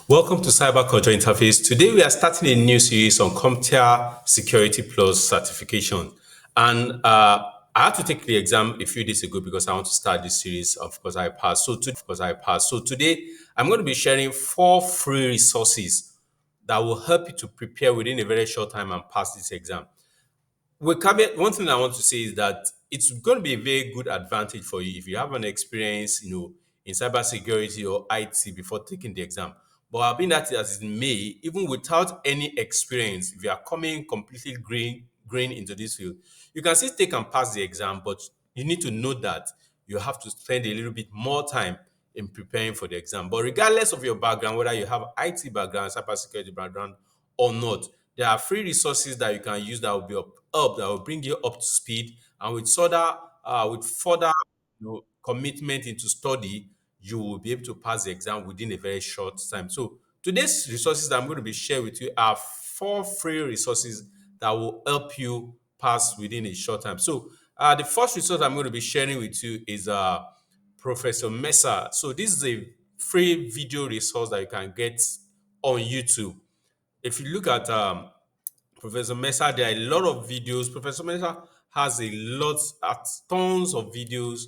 Welcome to Cyber Culture Interface. Today we are starting a new series on CompTIA Security Plus certification. And I had to take the exam a few days ago because I want to start this series. Of course, I passed. So today I'm going to be sharing 4 free resources that will help you to prepare within a very short time and pass this exam. With caveat, one thing I want to say is that it's going to be a very good advantage for you if you have an experience, in cybersecurity or IT before taking the exam. But I've been at it as in May, even without any experience, if you are coming completely green into this field, you can still take and pass the exam, but you need to know that you have to spend a little bit more time in preparing for the exam. But regardless of your background, whether you have IT background, cybersecurity background, or not, there are free resources that you can use that will be up that will bring you up to speed, and with further commitment into study, you will be able to pass the exam within a very short time. So today's resources that I'm going to be sharing with you are 4 free resources that will help you pass within a short time. So the first resource I'm going to be sharing with you is Professor Mesa. So this is a free video resource that you can get on YouTube. If you look at Professor Mesa, there are a lot of videos. Professor Mesa has tons of videos,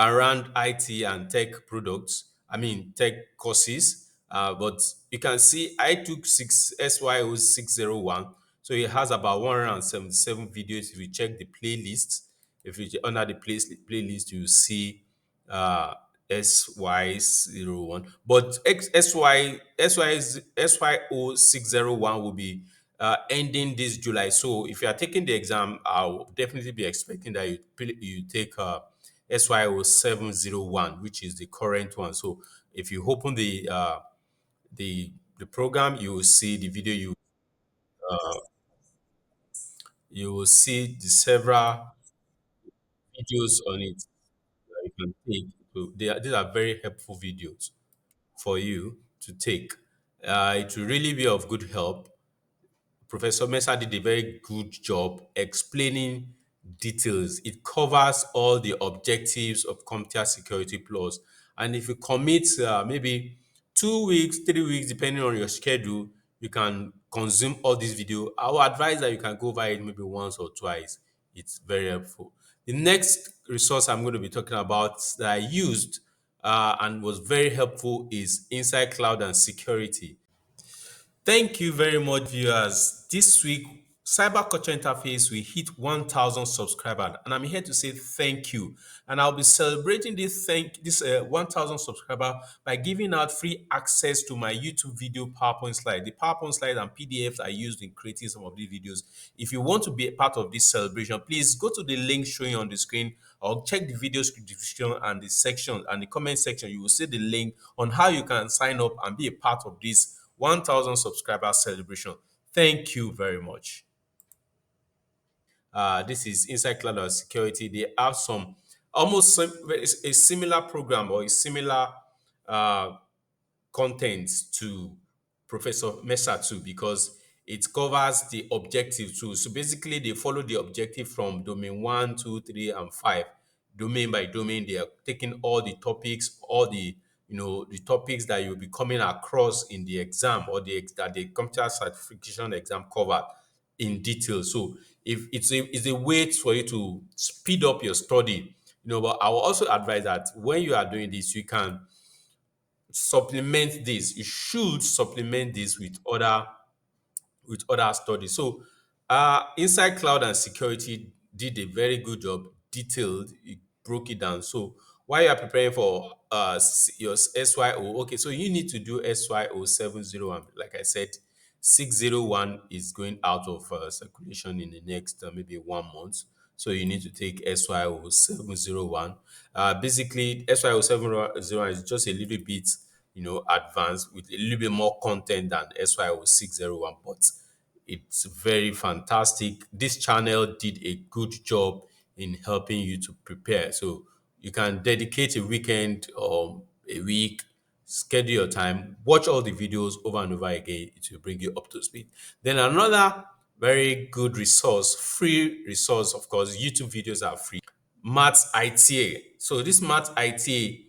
around IT and tech products. I mean, tech courses. But you can see I took six SYO 601. So it has about 177 videos. If you check the playlist, if you under the playlist, you see uh SY01. But SYO 601 will be ending this July. So if you are taking the exam, I'll definitely be expecting that you take SYO 701, which is the current one. So if you open the program, you will see the video. You will see the several videos on it that you can take. So these are very helpful videos for you to take. It will really be of good help. Professor Mesa did a very good job explaining details. It covers all the objectives of CompTIA Security Plus. And if you commit maybe 2 weeks, 3 weeks, depending on your schedule, you can consume all this video. I would advise that you can go over it maybe once or twice. It's very helpful. The next resource I'm going to be talking about that I used and was very helpful is Inside Cloud and Security. Thank you very much, viewers. This week, Cyber Culture Interface will hit 1,000 subscribers, and I'm here to say thank you. And I'll be celebrating this 1,000 subscriber by giving out free access to my YouTube video PowerPoint slide. The PowerPoint slide and PDFs I used in creating some of these videos. If you want to be a part of this celebration, please go to the link showing on the screen or check the video description and the section and the comment section. You will see the link on how you can sign up and be a part of this 1,000 subscriber celebration. Thank you very much. This is Inside Cloud and Security. They have some a similar program or a similar uh, content to Professor Mesa too, because it covers the objective too. So basically, they follow the objective from domain 1, 2, 3, and 5, domain by domain. They are taking all the topics, all the topics that you'll be coming across in the exam or that the computer certification exam covered in detail. So if it's a way for you to speed up your study, but I will also advise that when you are doing this, you can supplement this. You should supplement this with other studies. So, Inside Cloud and Security did a very good job, detailed, it broke it down. So, while you are preparing for your SYO, okay, so you need to do SYO 701. Like I said, 601 is going out of circulation in the next maybe 1 month. So you need to take SYO 701. Basically, SYO 701 is just a little bit, advanced with a little bit more content than SYO 601, but it's very fantastic. This channel did a good job in helping you to prepare. So you can dedicate a weekend or a week, schedule your time, watch all the videos over and over again. It will bring you up to speed. Then another very good resource, free resource, of course, YouTube videos are free. Maths ITea. So this Maths ITea,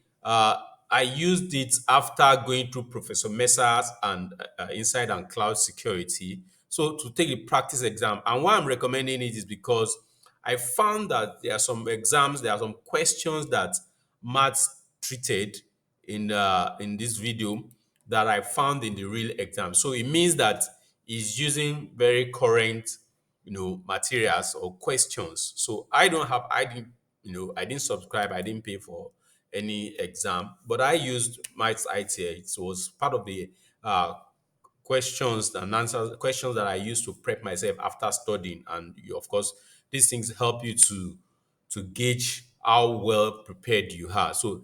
I used it after going through Professor Messa's and Inside and Cloud Security. So to take the practice exam, and why I'm recommending it is because I found that there are some exams, there are some questions that maths treated in this video that I found in the real exam. So it means that he's using very current, materials or questions. So I didn't, I didn't subscribe, I didn't pay for any exam, but I used Maths ITea. It was part of the uh, questions that I used to prep myself after studying. And of course, these things help you to gauge how well prepared you are. So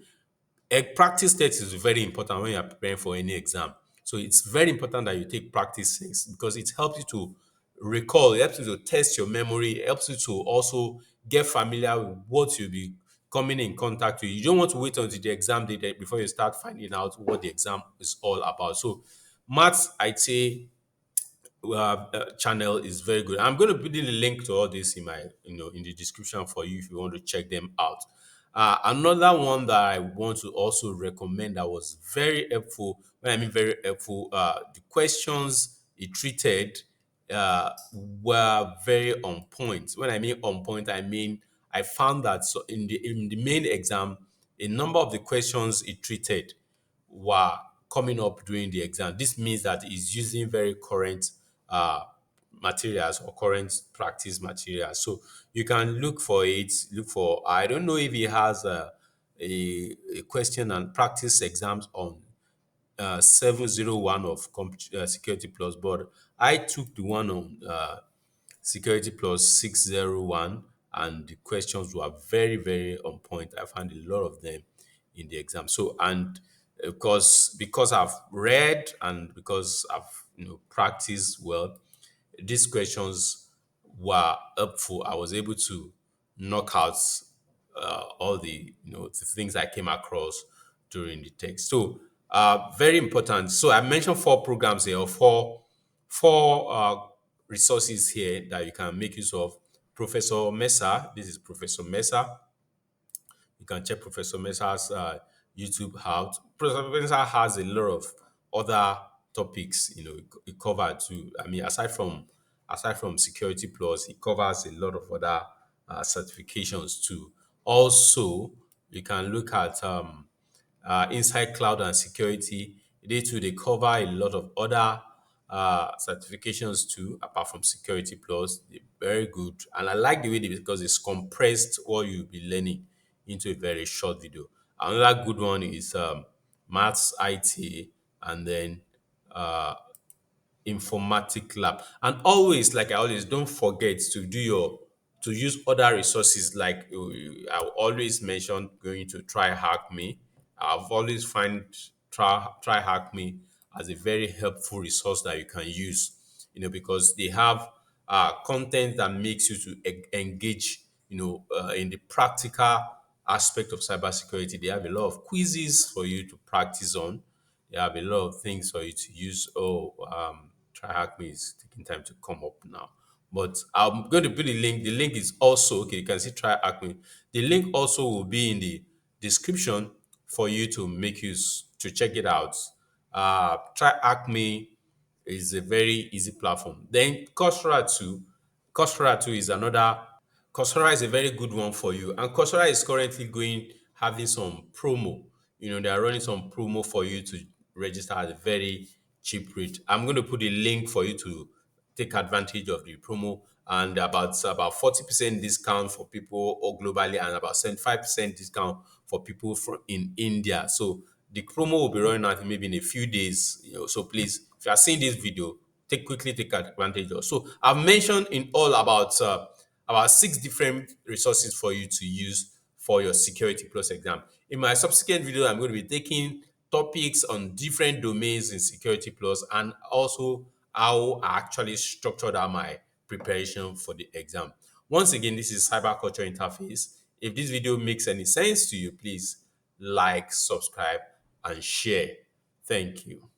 a practice test is very important when you are preparing for any exam. So it's very important that you take practice tests because it helps you to recall, it helps you to test your memory, it helps you to also get familiar with what you'll be coming in contact with. You don't want to wait until the exam day before you start finding out what the exam is all about. So maths, I'd say channel is very good. I'm going to put in a link to all this in my, in the description for you if you want to check them out. Another one that I want to also recommend that was very helpful. When I mean very helpful, the questions it treated were very on point. When I mean on point, I mean I found that so in the main exam, a number of the questions it treated were coming up during the exam. This means that he's using very current uh, materials or current practice materials. So you can look for it. Look for. I don't know if he has a question and practice exams on 701 of Security Plus, but I took the one on Security Plus 601, and the questions were very, very on point. I found a lot of them in the exam. So, and of course, because I've read and because I've practiced well, these questions were helpful. I was able to knock out all the the things I came across during the text. So very important. So I mentioned four programs here, or four resources here that you can make use of. Professor Mesa, this is Professor Mesa. You can check Professor Mensah's YouTube out. Professor Mensah has a lot of other topics, it covered too. I mean, aside from Security Plus, it covers a lot of other certifications too. Also, you can look at inside cloud and security. They too they cover a lot of other certifications too, apart from Security Plus. They're very good, and I like the way because it's compressed what you'll be learning into a very short video. Another good one is Maths IT, and then Informatik Lab. And always, like I always, don't forget to use other resources. Like I always mention going to TryHackme. I've always find TryHackme as a very helpful resource that you can use. Because they have content that makes you to engage. In the practical aspect of cybersecurity. They have a lot of quizzes for you to practice on. They have a lot of things for you to use. TryHackme is taking time to come up now. But I'm going to put the link. The link is also okay. You can see TryHackme. The link also will be in the description for you to make use to check it out. TryHackme is a very easy platform. Then Coursera too. Coursera too is another. Coursera is a very good one for you. And Coursera is currently having some promo. They are running some promo for you to register at a very cheap rate. I'm going to put a link for you to take advantage of the promo, and about 40% discount for people all globally, and about 75% discount for people from in India. So the promo will be running out maybe in a few days. So please, if you are seeing this video, quickly take advantage of. So I've mentioned in all about six different resources for you to use for your Security Plus exam. In my subsequent video, I'm going to be taking topics on different domains in Security Plus, and also how I actually structured out my preparation for the exam. Once again, this is Cyber Culture Interface. If this video makes any sense to you, please like, subscribe, and share. Thank you.